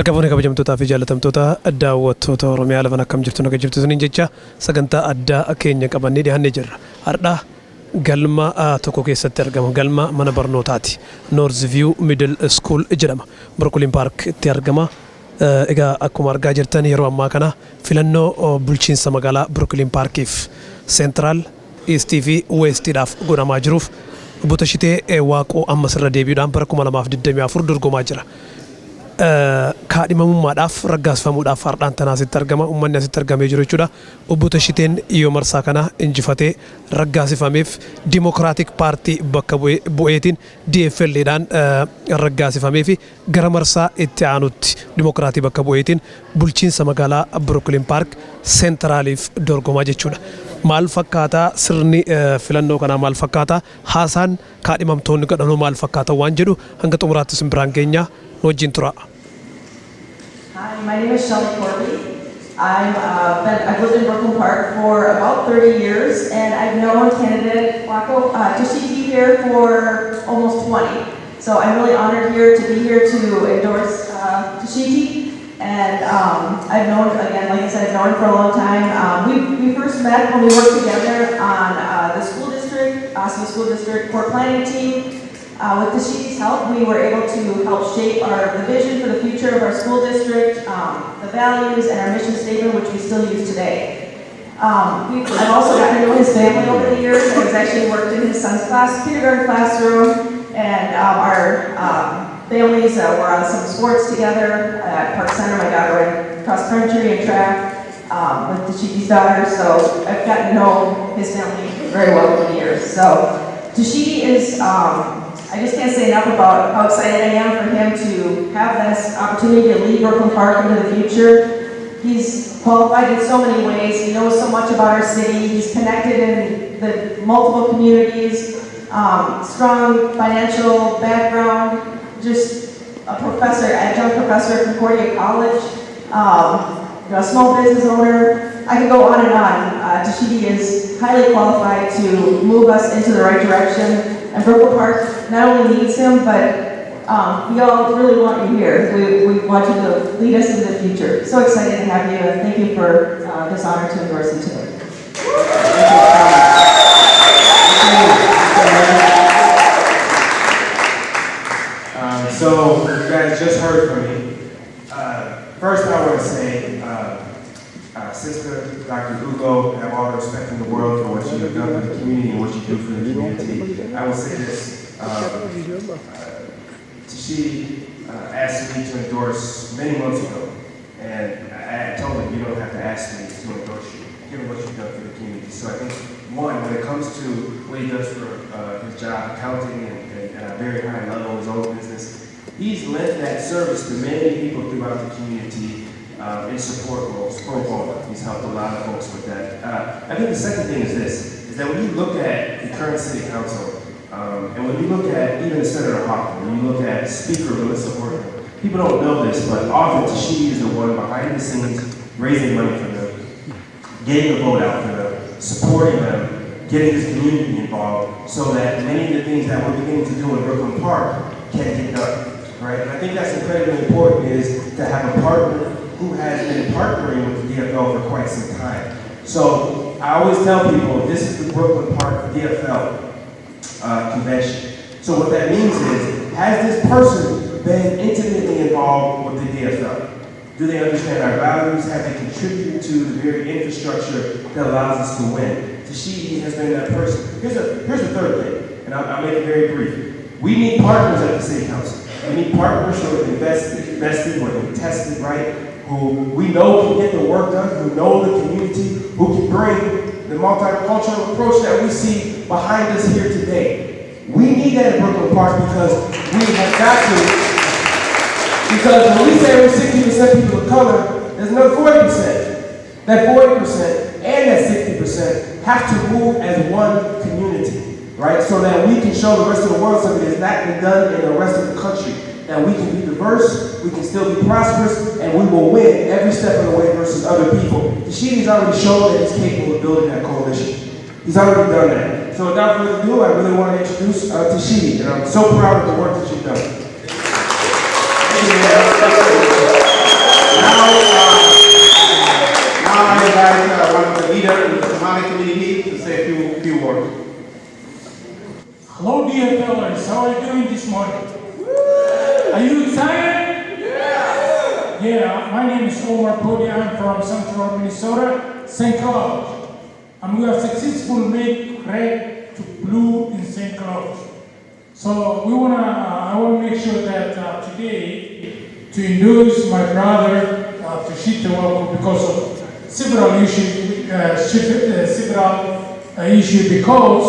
Harkaboonni kabajamtootaa fi jaalatamtoota daawwattoota OROMIA11 akkam jirtu naga jirtu suniin jecha sagantaa addaa keenya qabannee dhiyaannee jirra. Har'aa galma tokko keessatti argama. Galma mana barnootaati. North View Middle School jedhama. Brooklyn Park itti argama. Egaa akkuma argaa jirtan yeroo ammaa kana filannoo bulchiinsa magaalaa Brooklyn Parkiif Central East fi West dhaaf godhamaa jiruuf Obbo Tashitee Waaqoo ammas irra deebi'uudhaan bara 2024 dorgomaa jira. Kaadhimamummaadhaaf raggaasifamuudhaaf hardhaan tanaa asitti argama. Uummanni asitti argamee jiru jechuudha. Obbo Tashiteen yoo marsaa kana injifatee raggaasifameef Democratic Party bakka bu'eetiin DFL'dhaan raggaasifamee fi gara marsaa itti aanutti Democratic bakka bu'eetiin bulchiinsa magaalaa Brooklyn Park Centraliif dorgomaa jechuudha. Maal fakkaataa sirni filannoo kanaa maal fakkaataa haasaan kaadhimamtoonni godhanoo maal fakkaata waan jedhu hanga xumuraatti simbiraan keenya wajjin tura. Hi, my name is Shelly Corby. I've lived in Brooklyn Park for about 30 years, and I've known candidate Wako Tashiti here for almost 20. So I'm really honored to be here to endorse Tashiti. And I've known, again, like I said, I've known him for a long time. We first met when we worked together on the school district, Osceola School District core planning team. With Tashiti's help, we were able to help shape the vision for the future of our school district, the values, and our mission statement, which we still use today. I've also gotten to know his family over the years. I was actually worked in his son's kindergarten classroom, and our families were on some sports together at Park Center. My daughter ran cross country and track with Tashiti's daughter, so I've gotten to know his family very well over the years. So Tashiti is, I just can't say enough about how excited I am for him to have this opportunity to lead Brooklyn Park into the future. He's qualified in so many ways. He knows so much about our city. He's connected in the multiple communities, strong financial background, just a professor, adjunct professor at Concordia College, a small business owner. I could go on and on. Tashiti is highly qualified to move us into the right direction. And Brooklyn Park not only needs him, but we all really want you here. We want you to lead us into the future. So excited to have you, and thank you for this honor to endorse you today. So you guys just heard from me. First, I want to say, Sister Dr. Hugo, I have all the respect in the world for what you have done for the community and what you do for the community. I will say this, Tashiti asked me to endorse many months ago, and I told him, you don't have to ask me to endorse you, given what you've done for the community. So I think, one, when it comes to what he does for his job, accounting and at a very high level, his own business, he's lent that service to many people throughout the community in support roles, pro bono. He's helped a lot of folks with that. I think the second thing is this, is that when you look at the current city council, and when you look at even Senator Hoffman, when you look at Speaker Melissa Horton, people don't know this, but often Tashiti is the one behind the scenes raising money for them, getting the vote out for them, supporting them, getting his community involved, so that many of the things that we're beginning to do in Brooklyn Park can get done. Right? And I think that's incredibly important, is to have a partner who has been partnering with the DFL for quite some time. So I always tell people, this is the Brooklyn Park DFL convention. So what that means is, has this person been intimately involved with the DFL? Do they understand our values? Have they contributed to the very infrastructure that allows us to win? Tashiti has been that person. Here's the third thing, and I'll make it very brief. We need partners at the city council. We need partners who are invested, who are tested, right? Who we know can get the work done, who know the community, who can bring the multicultural approach that we see behind us here today. We need that in Brooklyn Park, because we have got to. Because when we say we're 60% people of color, there's another 40%. That 40% and that 60% have to move as one community, right? So that we can show the rest of the world something that's not been done in the rest of the country. That we can be diverse, we can still be prosperous, and we will win every step of the way versus other people. Tashiti's already shown that he's capable of building that coalition. He's already done that. So without further ado, I really want to introduce Tashiti, and I'm so proud of the work that you've done. Thank you. How are you doing this morning? Are you excited? Yeah, my name is OROMIA11. I'm from Central Minnesota, St. Cloud. And we have successfully made red to blue in St. Cloud. So I want to make sure that today to endorse my brother Toshito Wako because of several issues because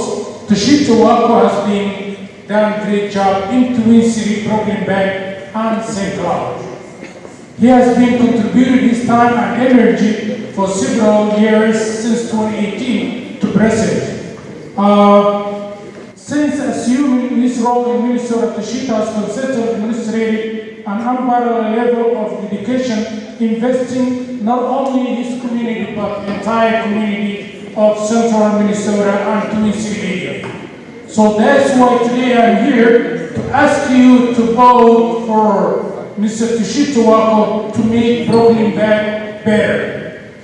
Toshito Wako has been done a great job in Twin City, Brooklyn Bank, and St. Cloud. He has been contributing his time and energy for several years since 2018 to present. Since assuming his role in Minnesota, Toshito has consistently demonstrated an unparalleled level of dedication, investing not only in his community but the entire community of Central Minnesota and Twin City area. So that's why today I'm here to ask you to vote for Mr. Toshito Wako to make Brooklyn Bank better.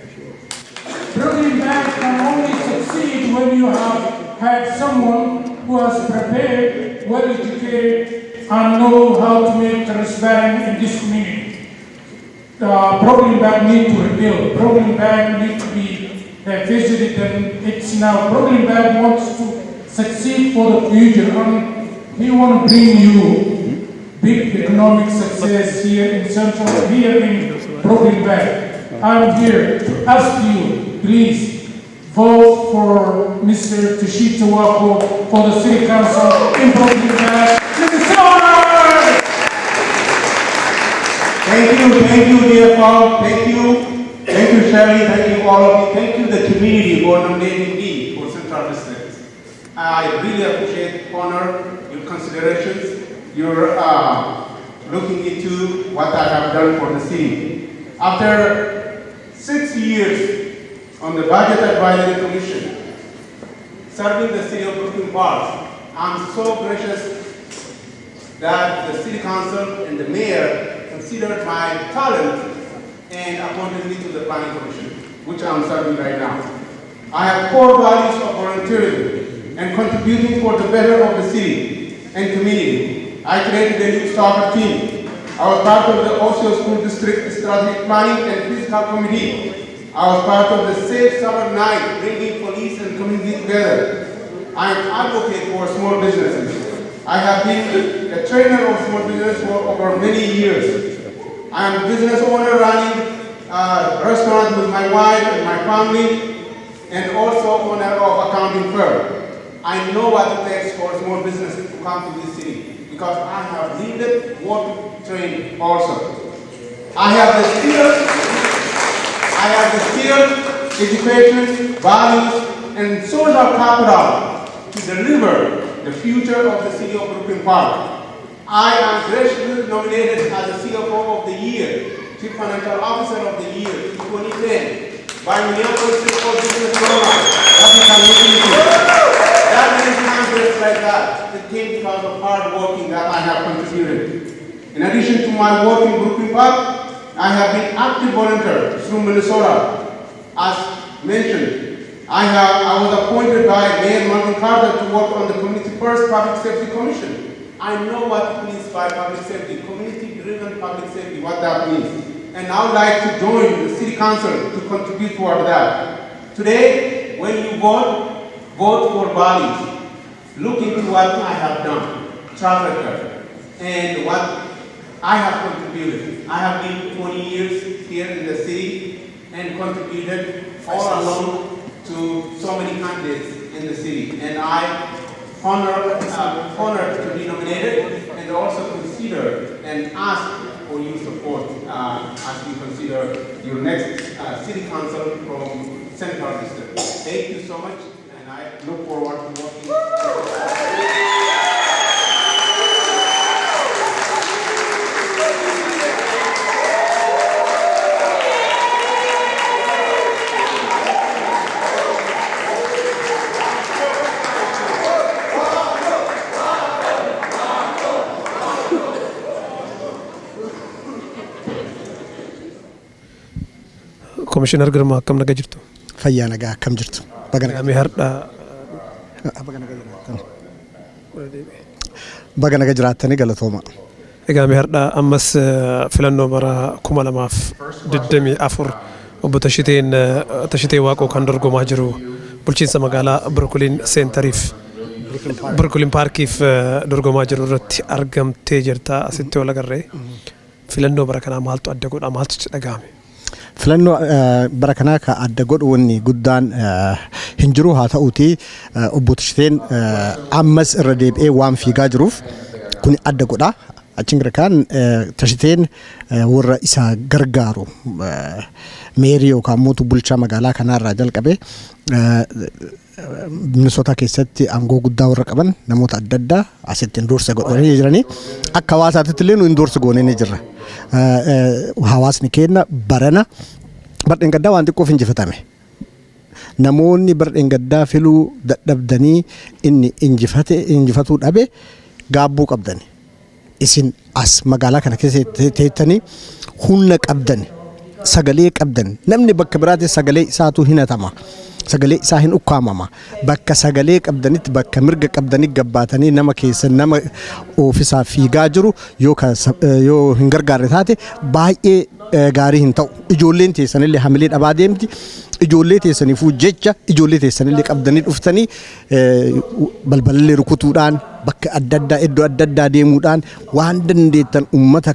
Brooklyn Bank can only succeed when you have had someone who has prepared, well-educated, and know how to make transparent in this community. Brooklyn Bank need to rebuild. Brooklyn Bank need to be visited, and it's now Brooklyn Bank wants to succeed for the future, and we want to bring you big economic success here in Brooklyn Bank. I'm here to ask you, please vote for Mr. Toshito Wako for the City Council in Brooklyn Bank, Minnesota! Thank you, dear Paul. Thank you, Sherry. Thank you, all of you. Thank you, the community, for nominating me for Central District. I really appreciate, honor, your considerations. You're looking into what I have done for the city. After 6 years on the Budget Advisory Commission, serving the city of Brooklyn Park, I'm so gracious that the City Council and the Mayor considered my talent and appointed me to the Planning Commission, which I'm serving right now. I have core values of volunteerism and contributing for the better of the city and community. I created a new soccer team. I was part of the Osceola School District Strategic Planning and Fiscal Committee. I was part of the Safe Summer Night, bringing police and community together. I am an advocate for small businesses. I have been a trainer of small business for over many years. I am a business owner running a restaurant with my wife and my family, and also owner of accounting firm. I know what it takes for small businesses to come to this city because I have lived it, worked, trained also. I have the skills, education, values, and social capital to deliver the future of the city of Brooklyn Park. I am graciously nominated as the CFO of the Year, Chief Financial Officer of the Year in 2010 by Minneapolis City Business Program. That many times like that, it came because of hard working that I have contributed. In addition to my work in Brooklyn Park, I have been active volunteer through Minnesota. As mentioned, I was appointed by Mayor Martin Carter to work on the Community First Public Safety Commission. I know what it means by public safety, community-driven public safety, what that means. And I would like to join the City Council to contribute toward that. Today, when you vote for values. Look into what I have done, track record, and what I have contributed. I have been 20 years here in the city and contributed all along to so many candidates in the city. And I honored to be nominated and also consider and ask for your support as you consider your next city council from Central District. Thank you so much, and I look forward to working. Commissioner Girma akkam naga jirtu? Fayyaa nagaa akkam jirtu? Mee har'a baga naga jiraatanii galatooma. Egaa mee har'a ammas filannoo bara 2024 obbo Tashitee Waaqoo kan dorgomaa jiru bulchiinsa magaalaa Birkuliin seentariif Birkuliin paarkiif dorgomaa jiru irratti argamtee jirta asitti ol agarree filannoo bara kanaa maaltu adda godha maaltu itti dhagahame? Filannoo bara kanaa ka adda godhu wanni guddaan hin jiru haa ta'uuti obbo Tashiteen ammas irra deebi'ee waan fiigaa jiruuf kun adda godha. Achiin kan Tashiteen warra isa gargaaru meerii yookaan mootu bulchaa magaalaa kanaarraa jalqabee Minnesota keessatti aangoo guddaa warra qaban namoota adda addaa asitti indoorsa godhanii jiranii akka hawaasaatti illee nu indoorsa goonee jirra. Hawaasni keenya barana bardeen gaddaa waan xiqqoof injifatame. Namoonni bardeen gaddaa filuu dadhabdanii inni injifatuu dhabe gaabbuu qabdani. Isin as magaalaa kana keessa teettanii humna qabdan sagalee qabdan namni bakka biraatti sagalee isaatu hinatama. Sagalee isaa hin ukkaamama. Bakka sagalee qabdanitti bakka mirga qabdanii gabbaatanii nama keessa nama ofiisaa fiigaa jiru yoo hin gargaarre taate baay'ee gaarii hin ta'u. Ijoolleen teessanillee hamilee dhabaa deemti. Ijoollee teessaniifuu jecha ijoollee teessanillee qabdanii dhuftanii balbalallee rukutuudhaan bakka adda addaa iddoo adda addaa deemuudhaan waan dandeettan uummata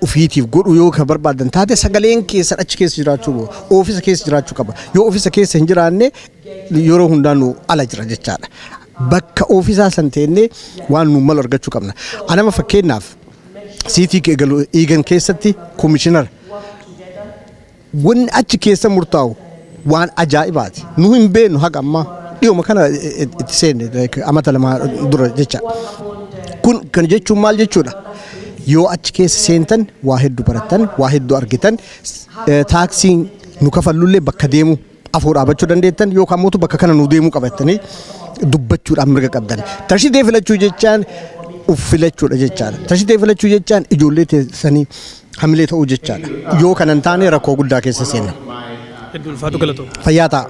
ufiitiif godhu yoo ka barbaadan taate sagaleen keessa achi keessa jiraachuu ofiisa keessa jiraachuu qaba. Yoo ofiisa keessa hin jiraanne yeroo hundaanuu ala jira jechaadha. Bakka ofiisaa san teennee waan nu malu argachuu qabna. Anama fakkeenyaaf siitii eegan keessatti komishinar wanni achi keessa murtaa'u waan ajaa'ibaati. Nu hin beeknu haga ammaa dhiyooma kana itti seenne amata lama dura jecha. Kun kan jechuun maal jechuudha? Yoo achi keessa seentan waa hedduu barattan waa hedduu argitan taaksiin nu kafallullee bakka deemu afur dhaabachuu dandeettan yookaan mootu bakka kana nu deemuu qabattanii dubbachuudhaan mirga qabdan. Tashitee filachuu jechaan uffilachuudha jechaadha. Tashitee filachuu jechaan ijoollee teessanii hamilee ta'uu jechaadha. Yoo kanan taane rakkoo guddaa keessa seenna. Fayyaa ta'a.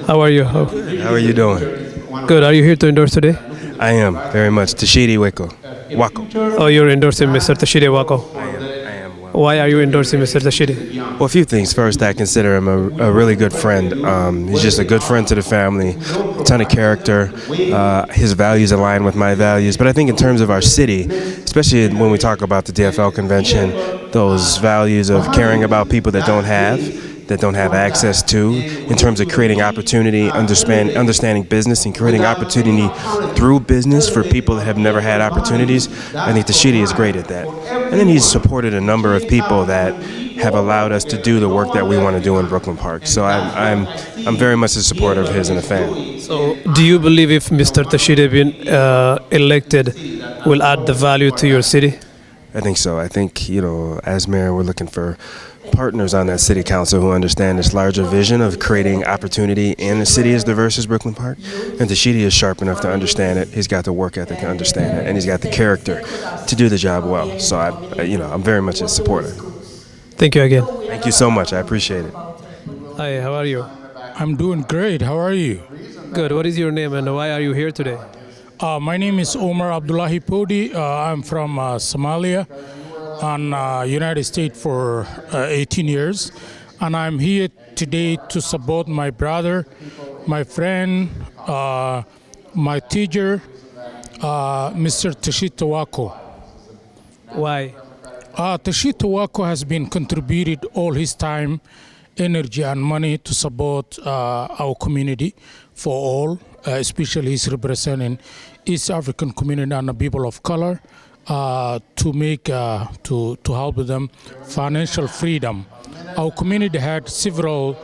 How are you? How are you doing? Good. Are you here to endorse today? I am very much. Tashitee Wako. Oh, you're endorsing Mr. Tashitee Waaqoo. I am. Well. Why are you endorsing Mr. Tashitee? Well, a few things. First, I consider him a really good friend. He's just a good friend to the family, a ton of character. His values align with my values. But I think in terms of our city, especially when we talk about the DFL convention, those values of caring about people that don't have access to, in terms of creating opportunity, understanding business and creating opportunity through business for people that have never had opportunities. I think Tashitee is great at that. And then he's supported a number of people that have allowed us to do the work that we want to do in Brooklyn Park. So I'm very much a supporter of his and a fan. So do you believe if Mr. Tashitee being elected will add the value to your city? I think so. I think, as mayor, we're looking for partners on that city council who understand this larger vision of creating opportunity in a city as diverse as Brooklyn Park. And Tashitee is sharp enough to understand it. He's got the work ethic to understand it, and he's got the character to do the job well. So I'm very much a supporter. Thank you again. Thank you so much. I appreciate it. Hi, how are you? I'm doing great. How are you? Good. What is your name and why are you here today? My name is Omar Abdullahi Podi. I'm from Somalia and United States for 18 years. And I'm here today to support my brother, my friend, my teacher, Mr. Tashitee Waaqoo. Why? Tashitee Waaqoo has been contributed all his time, energy and money to support our community for all, especially he's representing East African community and the people of color to make to help them financial freedom. Our community had several,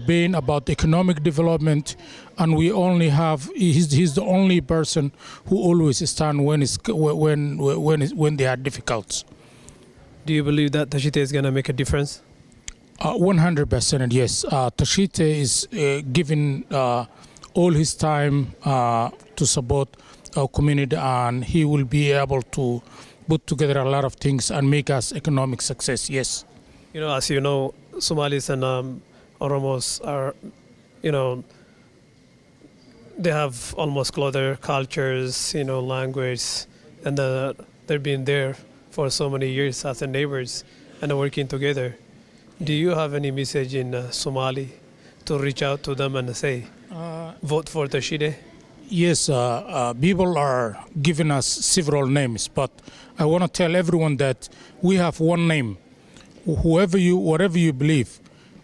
been about economic development, and we only have he's the only person who always stand when they are difficult. Do you believe that Tashitee is going to make a difference? 100% yes. Tashitee is giving all his time to support our community, and he will be able to put together a lot of things and make us economic success. Yes. As you know, Somalis and Oromos are, they have almost other cultures, language, and they've been there for so many years as neighbors and working together. Do you have any message in Somali to reach out to them and say, vote for Tashide? Yes, people are giving us several names, but I want to tell everyone that we have one name. Whatever you believe,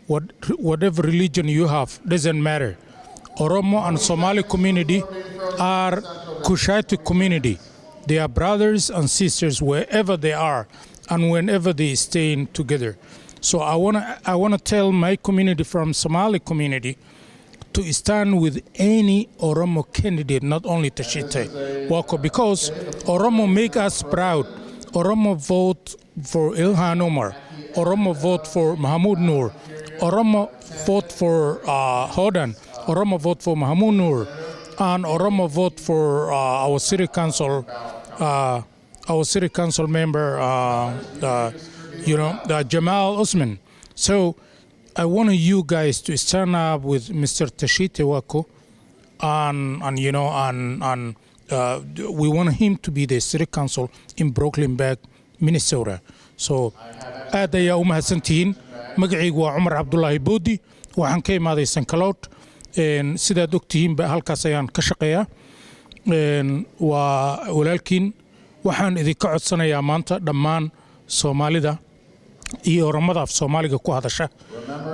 whatever religion you have, doesn't matter. Oromo and Somali community are Kushaite community. They are brothers and sisters wherever they are and whenever they stay together. So I wanna tell my community from Somali community to stand with any Oromo candidate, not only Tashite Wako, because Oromo make us proud. Oromo vote for Ilhan Omar. Oromo vote for Mahmoud Noor. Oromo vote for Hodan. Oromo vote for Mahmoud Noor. And Oromo vote for our city council member, Jamal Usman. So I want you guys to stand up with Mr. Tashite Wako, and we want him to be the city council in Brooklyn, Minnesota. So aad ayaa u mahadsantihiin. Magacaygu waa Cumar Cabdullaahi Boodi, waxaan ka imaaday Sankalood. Sidaad ogtihiinba halkaas ayaan ka shaqeeyaa. Waa walaalkiin, waxaan idinka codsanayaa maanta dhammaan Soomaalida iyo Oromada af Soomaaliga ku hadasha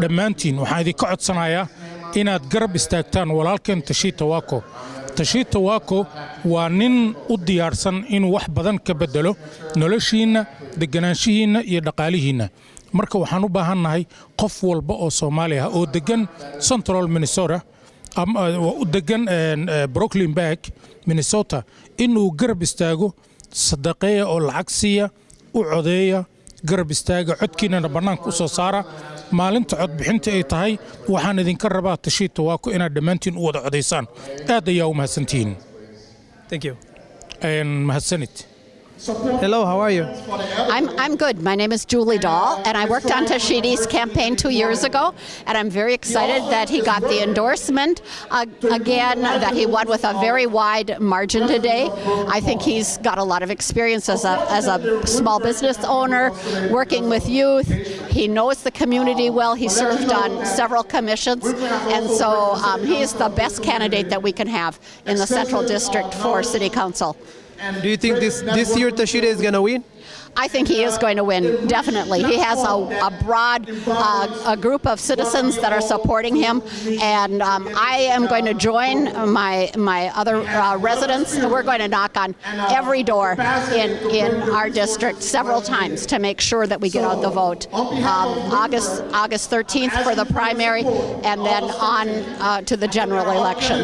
dhammaantiin waxaan idinka codsanayaa inaad garab istaagtaan walaalkeen Tashite Wako. Tashite Wako waa nin u diyaarsan inuu wax badan ka bedelo noloshiina, deganaanshihiina iyo dhaqaalihiina. Marka waxaan u baahannahay qof walba oo Soomaali ah oo degan Central Minnesota ama degan Brooklyn, Minnesota, inuu garab istaago sadaqeeya oo lacag siiya u codeeya garab istaaga codkiinana bannaanka u soo saara. maalinta cod bixinta ay tahay waxaan idinka rabaa Tashite Wako inaad dhammaantiin u wada codeysaan. aad ayaa u mahadsantihiin. Thank you. mahadsanid. Hello, how are you? I'm good. My name is Julie Dahl, and I worked on Tashite's campaign 2 years ago, and I'm very excited that he got the endorsement again, that he won with a very wide margin today. I think he's got a lot of experience as a small business owner, working with youth. He knows the community well. He served on several commissions, and so he is the best candidate that we can have in the Central District for City Council. Do you think this year Tashite is going to win? I think he is going to win, definitely. He has a broad a group of citizens that are supporting him, and I am going to join my other residents. We're going to knock on every door in our district several times to make sure that we get out the vote. August 13th for the primary, and then on to the general election.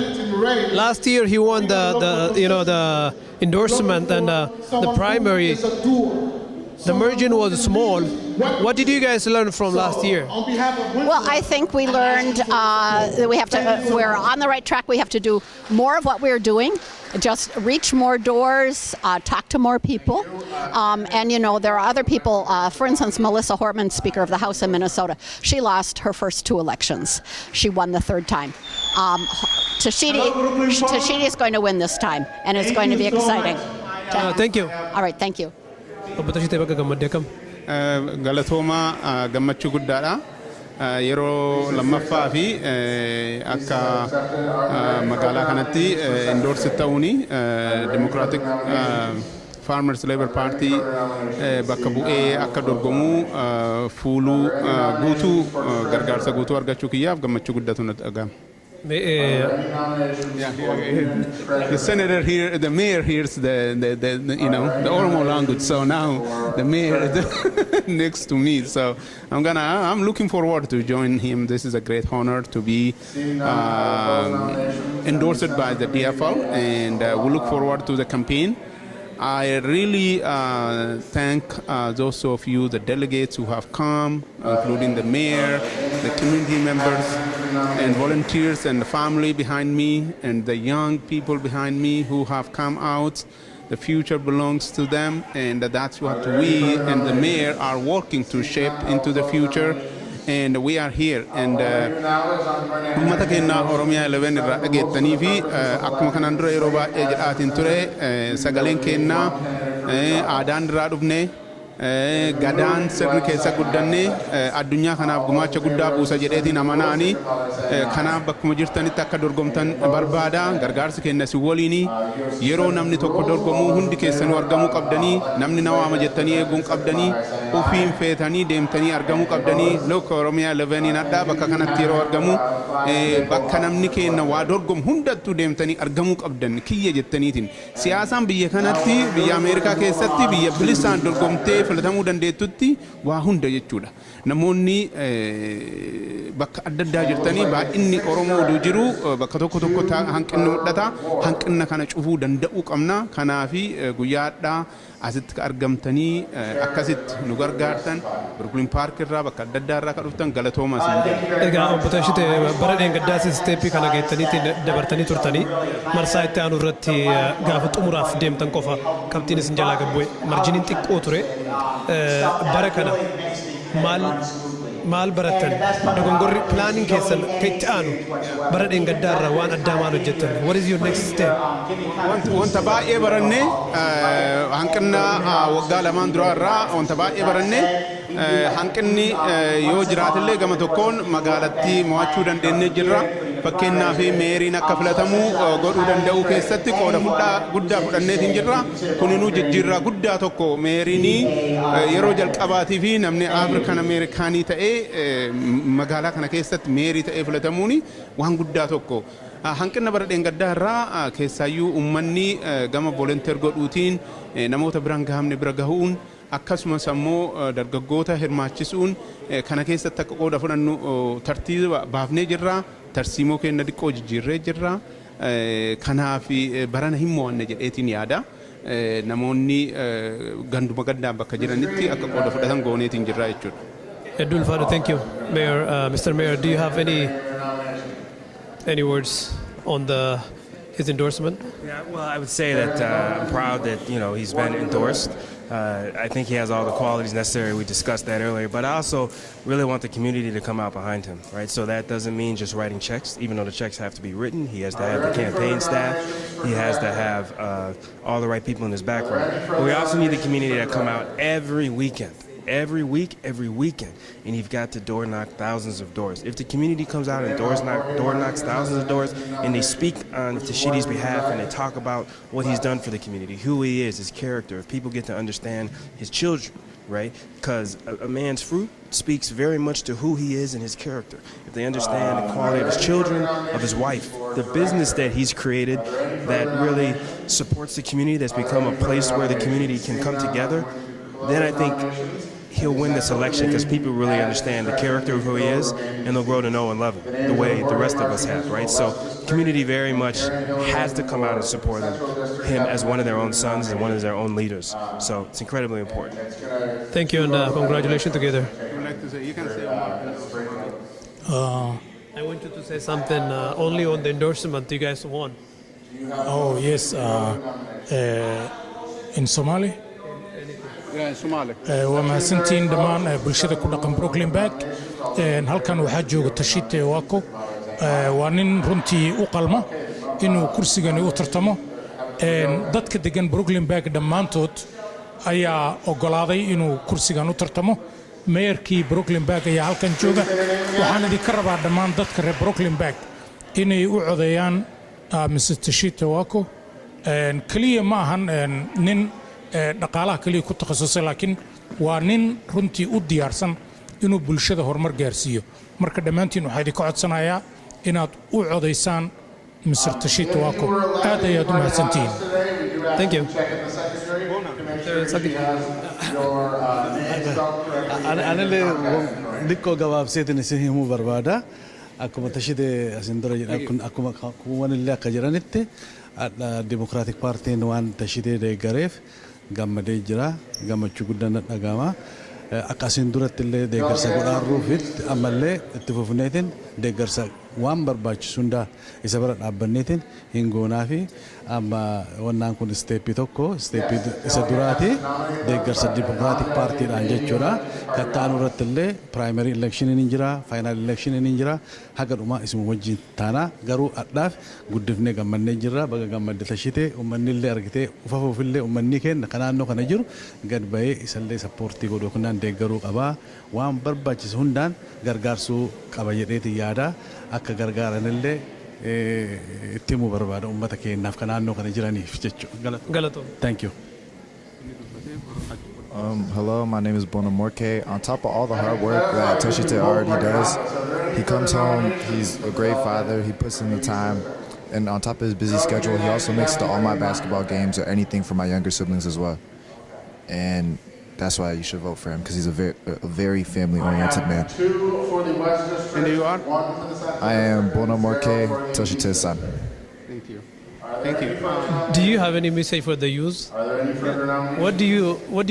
Last year he won the endorsement and the primary. The margin was small. What did you guys learn from last year? Well, I think we learned that we're on the right track. We have to do more of what we're doing, just reach more doors, talk to more people. And, there are other people, for instance, Melissa Hortman, Speaker of the House in Minnesota. She lost her first 2 elections. She won the 3rd time. Tashite is going to win this time, and it's going to be exciting. Thank you. All right, thank you. Galatooma gammachuu guddaadha. Yeroo lammaffaa fi akka magaalaa kanatti endorse ta'uuni Democratic Farmers Labour Party bakka bu'ee akka dorgomu fuuluu guutuu gargaarsa guutuu argachuu kiyyaaf gammachuu guddatu natti dhaga'ama. The senator here, the mayor hears the Oromo language, so now the mayor is next to me. So I'm looking forward to join him. This is a great honor to be endorsed by the DFL, and we look forward to the campaign. I really thank those of you, the delegates who have come, including the mayor, the community members, and volunteers, and the family behind me, and the young people behind me who have come out. The future belongs to them, and that's what we and the mayor are working to shape into the future. and we are here and ummata keenya OROMIA11 irraa dhageettanii fi akkuma kanaan dura yeroo baay'ee jedhaatiin ture sagaleen keenya aadaan irraa dhufne gadaan sirni keessa guddanne addunyaa kanaaf gumaacha guddaa buusa jedheetiin amanaani kanaaf bakkuma jirtanitti akka dorgomtan barbaada gargaarsi keenya si waliini yeroo namni tokko dorgomuu hundi keessanuu argamuu qabdanii namni nawaama jettanii eeguun qabdanii ofiin feetanii deemtanii argamuu qabdanii look OROMIA11 adda bakka kanatti yeroo argamu bakka namni keenya waa dorgomu hundattuu deemtanii argamuu qabdan kiyya jettaniitiin siyaasaan biyya kanatti biyya Ameerikaa keessatti biyya bilisaan dorgomtee filatamuu dandeettutti waa hunda jechuudha namoonni bakka adda addaa jirtanii baay'inni Oromoo oduu jiru bakka tokko hanqinni mudhata hanqinna kana cufuu danda'uu qabna kanaafi guyyaadhaa asitti argamtanii akkasitti nu gargaartan Brooklyn Park irraa bakka adda addaa irraa dhuftan galatoomaa egaa obbo Tashite bara deengaddaas isteeppii kana geettaniitiin dabartanii turtanii marsaa itti aanu irratti gaafa xumuraaf deemtan qofa qabxiin isin jalaa gabbu'e marjiniin xiqqoo ture bara kana maal barattan dogongorri plaaning keessan itti aanu bara deengaddaarraa waan addaa maal hojjettan what is your next step wanta baay'ee baranne hanqina waggaa lamaan duraarraa wanta baay'ee baranne hanqinni yoo jiraatillee gama tokkoon magaalattii mo'achuu dandeenye jirra fakkeenyaaf meeriin akka filatamu godhuu danda'u keessatti qooda guddaa fudhanneetiin jirra kuninuu jijjiirraa guddaa tokko meeriin yeroo jalqabaatii fi namni Afrikaan Ameerikaanii ta'ee magaalaa kana keessatti meerii ta'ee filatamuun waan guddaa tokko hanqina bara deengaddaa irraa keessaayyuu uummanni gama volunteer godhuutiin namoota biraan gahamne bira gahuun akkasumas ammoo dargaggoota hirmaachisuun kana keessatti akka qooda fudhannu tartiiba baafnee jirra tarsiimoo keenya diqqoo jijjiirree jirra kanaaf barana hin mo'anne jedheetiin yaada namoonni ganduma gaddaan bakka jiranitti akka qooda fudhatan gooneetiin jirra jechuudha. Hedduu ulfaadhu, thank you. Mayor, Mr. Mayor, do you have any words on his endorsement? Yeah, well, I would say that I'm proud that he's been endorsed. I think he has all the qualities necessary. We discussed that earlier, but I also really want the community to come out behind him, right? So that doesn't mean just writing checks, even though the checks have to be written. He has to have the campaign staff. He has to have all the right people in his background. But we also need the community to come out every weekend. Every weekend, and you've got to door knock thousands of doors. If the community comes out and door knocks thousands of doors, and they speak on Tashidi's behalf and they talk about what he's done for the community, who he is, his character, if people get to understand his children, right? Because a man's fruit speaks very much to who he is and his character. If they understand the quality of his children, of his wife, the business that he's created that really supports the community, that's become a place where the community can come together, then I think he'll win this election because people really understand the character of who he is and they'll grow to know and love him the way the rest of us have, right? So community very much has to come out and support him as one of their own sons and one of their own leaders. So it's incredibly important. Thank you and congratulations together. You can say I want you to say something only on the endorsement you guys won. Oh yes, in Somali. waa mahadsantiin dhammaan bulshada ku dhaqan Brooklyn Park halkan waxaa jooga Tashite Wako waa nin runtii u qalma inuu kursigani u tartamo dadka degan Brooklyn Park dhammaantood ayaa ogolaaday inuu kursigan u tartamo mayorkii Brooklyn Park ayaa halkan jooga waxaan idin ka rabaa dhammaan dadka reer Brooklyn Park inay u codeeyaan Mr. Tashite Wako kaliya ma ahan nin dhaqaalaha kaliya ku takhasusay laakiin waa nin runtii u diyaarsan inuu bulshada horumar gaarsiiyo marka dhammaantiin waxaa idin ka codsanayaa inaad u codaysaan Mr. Tashite Wako aad ayaad u mahadsantihiin. Thank you. أنا اللي ديكو جواب سيدنا نسيه مو بربادا أكو متشدة أسندرة أكو كون اللي كجرانته الديمقراطيك بارتي نوان تشدة ديجريف جام ديجرا جام تشوكودنا نجاما أكاسندرة اللي ديجرسا قدار روفيت أما اللي تفوفنيتين ديجرسا waan barbaachisu hundaa isa bira dhaabbanneetiin hin goonaa fi amma wannaan kun isteeppii tokko isteeppii isa duraati deeggarsa dimokiraatik paartiidhaan jechuudha. Kattaanu irratti illee piraayimari eleekshiniin hin jira, faayinaal eleekshiniin hin jira. Haga dhumaa isuma wajjin taanaa garuu adhaaf guddifnee gammannee jirra. Baga gammadde tashitee uummanni illee argitee ufafuufillee uummanni keenya kan naannoo kana jiru gad bahee isallee sappoortii godhuu kunaan deeggaruu qabaa. Waan barbaachisu hundaan gargaarsuu qaba jedheeti yaada. Akka gargaaranillee itti himuu barbaada uummata keenyaaf kan naannoo kana jiraniif jechuudha. Galatoom. Thank you. Hello, my name is Bona Morke. On top of all the hard work that Toshite already does, he comes home, he's a great father, he puts in the time, and on top of his busy schedule, he also makes all my basketball games or anything for my younger siblings as well. And that's why you should vote for him, because he's a very family-oriented man. And you are? I am Bona Morke, Toshite's son. Thank you. Thank you. Do you have any message for the youth? What do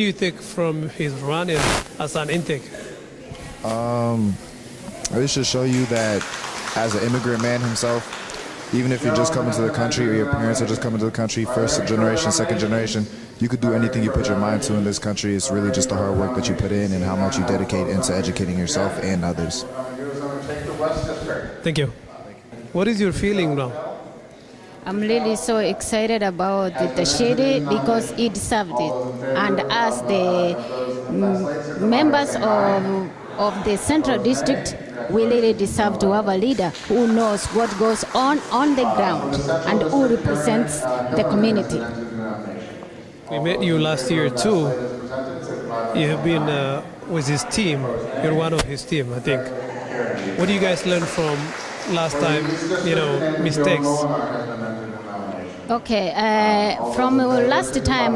you take from his running as an intake? This should show you that as an immigrant man himself, even if you're just coming to the country or your parents are just coming to the country, first generation, second generation, you could do anything you put your mind to in this country. It's really just the hard work that you put in and how much you dedicate into educating yourself and others. Thank you. What is your feeling now? I'm really so excited about the Shede because he deserved it. And as the members of the Central District, we really deserve to have a leader who knows what goes on the ground and who represents the community. We met you last year too. You have been with his team. You're one of his team, I think. What do you guys learn from last time, mistakes? Okay, from last time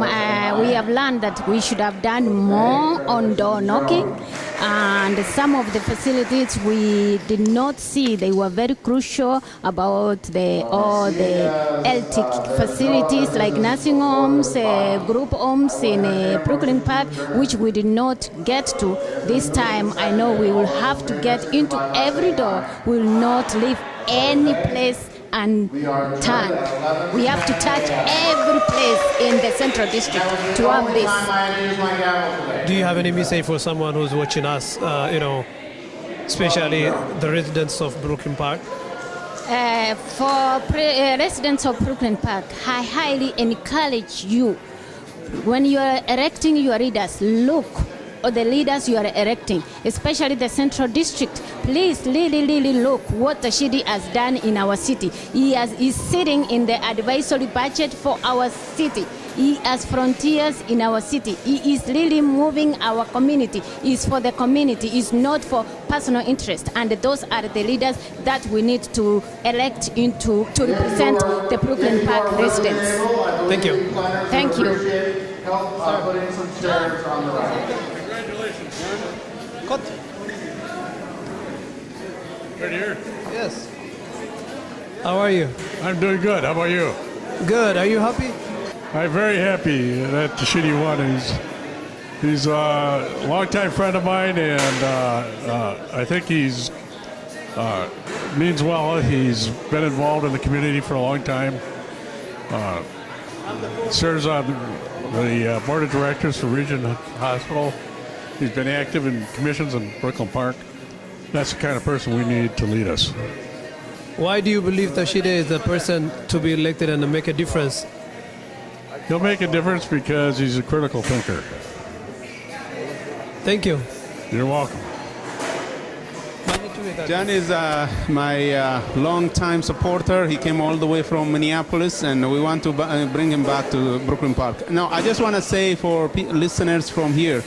we have learned that we should have done more on door knocking, and some of the facilities we did not see. They were very crucial about the LTIC facilities like nursing homes, group homes in Brooklyn Park, which we did not get to. This time I know we will have to get into every door. We will not leave any place unturned. We have to touch every place in the Central District to have this. Do you have any message for someone who's watching us, especially the residents of Brooklyn Park? For residents of Brooklyn Park, I highly encourage you, when you are electing your leaders, look at the leaders you are electing, especially the Central District. Please really look what Tashidi has done in our city. He is sitting in the advisory budget for our city. He has frontiers in our city. He is really moving our community. He is for the community. He is not for personal interest. And those are the leaders that we need to elect to represent the Brooklyn Park residents. Thank you. Thank you. Putting some chairs on the right. Cut. Right here. Yes. How are you? I'm doing good. How about you? Good. Are you happy? I'm very happy that Tashidi won. He's a longtime friend of mine, and I think he's means well. He's been involved in the community for a long time. Serves on the board of directors for Region Hospital. He's been active in commissions in Brooklyn Park. That's the kind of person we need to lead us. Why do you believe Tashide is the person to be elected and to make a difference? He'll make a difference because he's a critical thinker. Thank you. You're welcome. John is my long-time supporter. He came all the way from Minneapolis, and we want to bring him back to Brooklyn Park. Now, I just want to say for listeners from here,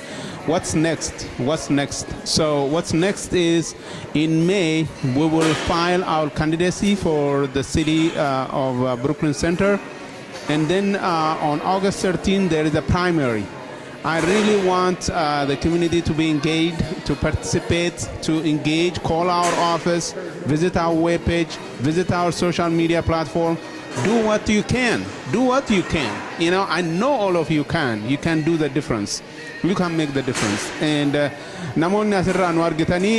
what's next? What's next? So what's next is in May, we will file our candidacy for the city of Brooklyn Center. And then on August 13th, there is a primary. I really want the community to be engaged, to participate, to engage, call our office, visit our webpage, visit our social media platform. Do what you can. Do what you can. I know all of you can. You can do the difference. you can make the difference. And namoonni asirraa nu argitanii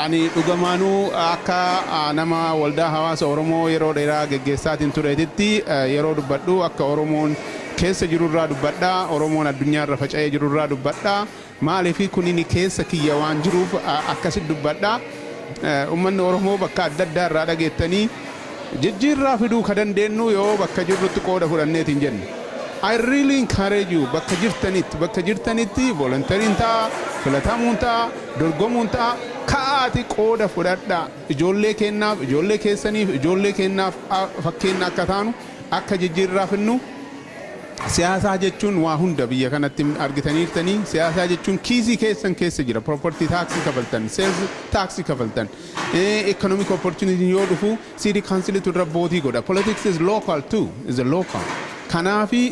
ani dhugamaanuu akka nama waldaa hawaasa Oromoo yeroo dheeraa geggeessaatiin tureetitti yeroo dubbadhu akka Oromoon keessa jirurraa dubbadhaa, Oromoon addunyaarra faca'ee jirurraa dubbadhaa. Maaliif kunini keessa kiyya waan jiruuf akkasitti dubbadhaa. Uummanni Oromoo bakka adda addaa irraa dhageettanii jijjiirraa fiduu ka dandeenyu yoo bakka jirrutti qooda fudhanneetiin jenne. I really encourage you bakka jirtanitti volunteering ta'a, filatamuun ta'a, dorgomuun ta'a, ka'aati qooda fudhadhaa. Ijoollee kennaaf, ijoollee keessaniif, ijoollee kennaaf fakkeenya akka taanu akka jijjiirraa finnu. Siyaasaa jechuun waa hunda biyya kanatti argitaniirtanii siyaasaa jechuun kiisii keessan keessa jira property tax kafaltan sales tax kafaltan economic opportunity yoo dhufu city council tu rabbootii godha politics is local too is a local kanaafi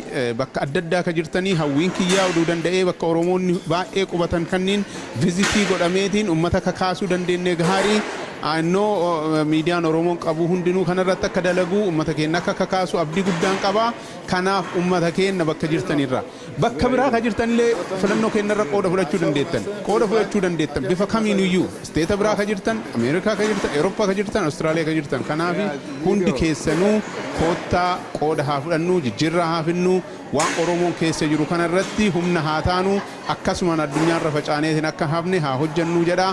bakka adda addaa ka jirtanii hawwiin kiyyaa uduu danda'ee bakka Oromoonni baay'ee qubatan kanneen visitii godhameetiin ummata kakaasuu dandeenye gaarii I know miidiyaan Oromoon qabu hundinuu kanarratti akka dalagu ummata keenya akka kakaasu abdii guddaan qaba. Kanaaf ummata keenya bakka jirtanirra bakka biraa ka jirtanillee filannoo keenyarra qooda fudhachuu dandeettan bifa kamiiniyyuu isteeta biraa ka jirtan Ameerikaa ka jirtan Awurooppaa ka jirtan Awustiraaliyaa ka jirtan kanaaf hundi keessanuu koottaa qooda haa fudhannu jijjiirraa haa finnu waan Oromoon keessa jiru kanarratti humna haa taanu akkasumaan addunyaarra facaaneetiin akka hafne haa hojjannu jedha.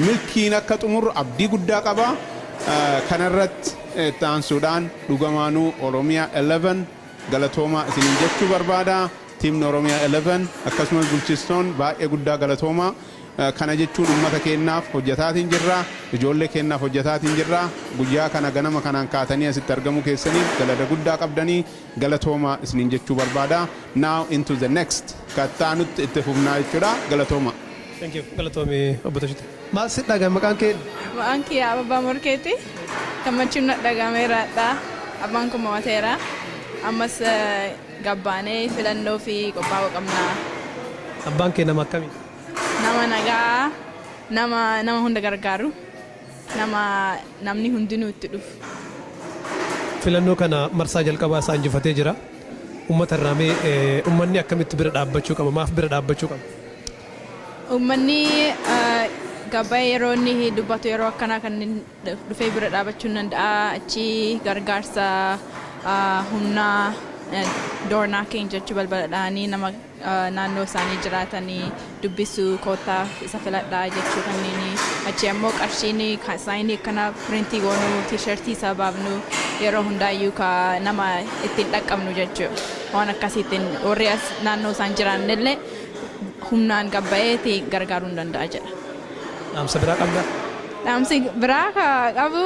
Milkiin akka xumuru abdii guddaa qaba. Kanarratti taansuudhaan dhugamaanuu Oromiyaa 11 galatoomaa isiniin jechuu barbaada. Tiimni Oromiyaa 11 akkasumas bulchistoon baay'ee guddaa galatoomaa. Kana jechuun ummata keenyaaf hojjetaatiin jirra, ijoollee keenyaaf hojjetaatiin jirra. Guyyaa kana ganama kanaan kaatanii asitti argamu keessaniif galata guddaa qabdanii galatoomaa isiniin jechuu barbaada. Now into the next kattaanutti itti fufnaa jechuudha. Galatoomaa. Thank you. Galatoomi obbo Tashite. Maal si dhaga'e maqaan kee? Maqaan kiyya Abbaa Morkeeti. Gammachuun na dhagameeraadha. Abbaan kun mo'ateera. Ammas gabbaanee filannoo fi qophaa'uu qabna. Abbaan kee nama akkamii? Nama nagaa, nama hunda gargaaru, namni hundinuu itti dhufu. Filannoo kana marsaa jalqabaa isaa injifatee jira. Uummata irraa mee uummanni akkamitti bira dhaabbachuu qaba? Maaf bira dhaabbachuu qaba? Uummanni gabaa yeroo inni dubbatu yeroo akkanaa kan dhufee bira dhaabbachuu danda'a. Achi gargaarsa humnaa door knocking jechuu balbaladhaanii nama naannoo isaanii jiraatanii dubbisuu koottaa isa filadhaa jechuu kanneen achi ammoo qarshiin saayinii akkana printii goonuu tiishartii isaa baafnu yeroo hundaayyuu ka nama ittiin dhaqqabnu jechuu waan akkasiitiin warri as naannoo isaan jiraannillee humnaan gabba'eeti gargaaruu hin danda'a jedha. Dhaamsa biraa qabdaa? Dhaamsi biraa qabu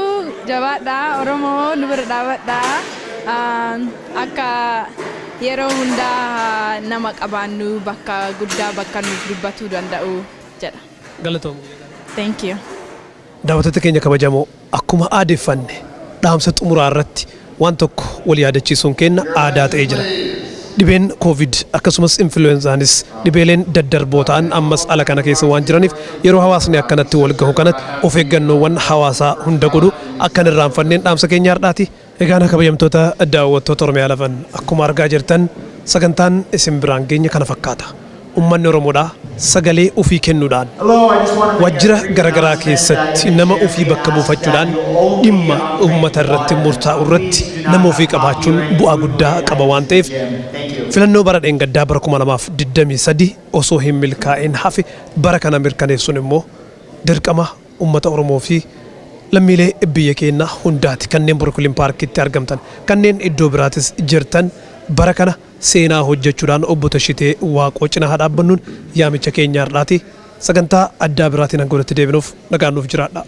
jabaadhaa Oromoo nu bira dhaabadhaa. Akka yeroo hundaa nama qabaannu bakka guddaa bakka nuuf dubbatuu danda'u jedha. Galatoomu. Thank you. Daawwattoota keenya kabajamoo akkuma aadeeffanne dhaamsa xumuraa irratti waan tokko wal yaadachiisuun keenya aadaa ta'ee jira. Dhibeen COVID akkasumas influenzaanis dhibeeleen daddarboo ta'an ammas ala kana keessa waan jiraniif yeroo hawaasni akkanatti wal gahu kanatti of eeggannoowwan hawaasaa hunda godhu akkan irraanfanneen dhaamsa keenya har'aati. Egaan kabajamtoota daawwattoota Oromiyaa 11 akkuma argaa jirtan sagantaan isin biraan geenya kana fakkaata. Uummanni Oromoodhaa sagalee ofii kennuudhaan wajjira garaagaraa keessatti nama ofii bakka buufachuudhaan dhimma uummata irratti murtaa'u irratti nama ofii qabaachuun bu'aa guddaa qaba waan ta'eef filannoo bara dheengaddaa bara 2023 osoo hin milkaa'in hafe bara kana mirkaneessuun immoo dirqama uummata Oromoo fi lammiilee biyya keenya hundaati kanneen Brooklyn Parkitti argamtan kanneen iddoo biraatis jirtan bara kana seenaa hojjechuudhaan obbo Tashitee Waaqoo cina haa dhaabbannuun yaamicha keenya har'aati sagantaa addaa biraatiin hanga walitti deebinuuf nagaan nuuf jiraadha.